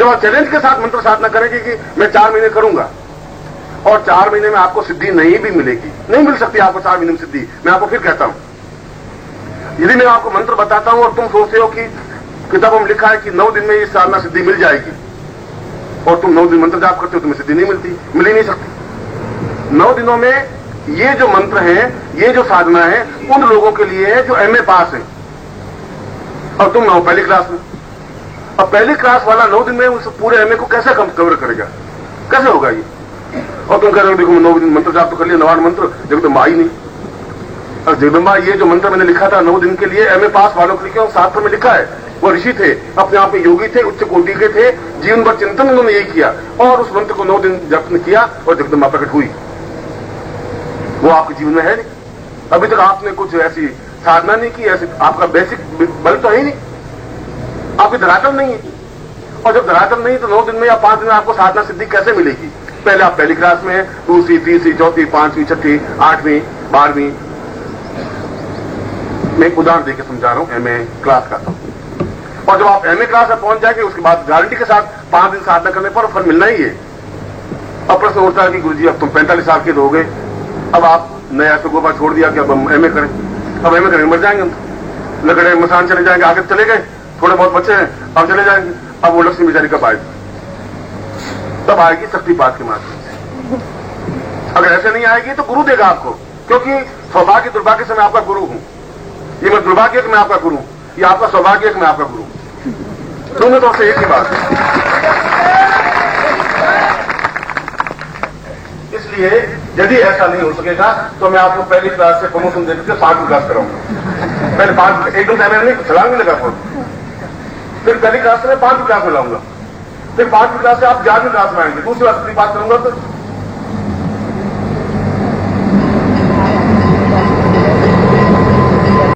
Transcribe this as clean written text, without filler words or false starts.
जब आप चैलेंज के साथ मंत्र साधना करेंगे कि मैं 4 महीने करूंगा और 4 महीने में आपको सिद्धि नहीं भी मिलेगी, नहीं मिल सकती आपको 4 महीने में सिद्धि। मैं आपको फिर कहता हूं, यदि मैं आपको मंत्र बताता हूं और तुम सोचते हो कि किताबों में लिखा है कि 9 दिन में ये साधना सिद्धि मिल जाएगी और तुम 9 दिन मंत्र जाप करते हो, तुम्हें सिद्धि नहीं मिलती, मिल ही नहीं सकती। 9 दिनों में ये जो मंत्र है, ये जो साधना है, उन लोगों के लिए है जो MA पास है और तुम 9 पहली क्लास में। अब पहली क्लास वाला 9 दिन में उस पूरे MA को कैसे कवर करेगा, कैसे होगा ये? और तुम कह रहे हो देखो 9 दिन मंत्र जाप तो कर लिया, 9वां मंत्र जगदम्बा आई नहीं। और जगदम्बा ये जो मंत्र मैंने लिखा था 9 दिन के लिए MA पास वालों के लिए, शास्त्र में लिखा है, वो ऋषि थे, अपने आप में योगी थे, उच्च कोटि के थे, जीवन भर चिंतन उन्होंने यही किया और उस मंत्र को 9 दिन जप किया और जगदम्बा प्रकट हुई। वो आपके जीवन में है नहीं। अभी तक आपने कुछ ऐसी साधना नहीं की, ऐसी आपका बेसिक बल तो है नहीं, आपकी धरातल नहीं है। और जब धरातल नहीं तो 9 दिन में या 5 दिन में आपको साधना सिद्धि कैसे मिलेगी? पहले आप पहली क्लास में, दूसरी, तीसरी, चौथी, 5वीं, 6ठी, 8वीं, 12वीं। मैं एक उदाहरण देकर समझा रहा हूं MA क्लास का। और जब आप MA क्लास में पहुंच जाएंगे उसके बाद गारंटी के साथ 5 दिन साधना करने पर फल मिलना ही है। अब प्रश्न उठता है कि गुरुजी अब तुम 45 साल के हो गए, अब आप नया गोबा छोड़ दिया कि अब हम MA करें। अब MA करेंगे मर जाएंगे हम, लगड़े मसान चले जाएंगे, आगे चले गए, थोड़े बहुत बच्चे हैं अब चले जाएंगे। अब वो लक्ष्मी बेचारी कब आएगी? तब आएगी शक्तिपात के माध्यम से। अगर ऐसे नहीं आएगी तो गुरु देगा आपको, क्योंकि सौभाग्य दुर्भाग्य से मैं आपका गुरु हूं। ये मैं दुर्भाग्य कि मैं आपका गुरु, ये आपका सौभाग्य कि मैं आपका गुरु। दोनों तरफ से एक ही बात है। इसलिए यदि ऐसा नहीं हो सकेगा तो मैं आपको पहली क्लास से प्रमोशन देकर 5वीं क्लास कराऊंगा। पहले 5 एकदम से मैंने छलांग नहीं लगा, फिर पहली क्लास से मैं 5वीं क्लास में लाऊंगा, फिर 5वीं क्लास से आप 11वीं क्लास में आएंगे, दूसरी बात करूंगा तो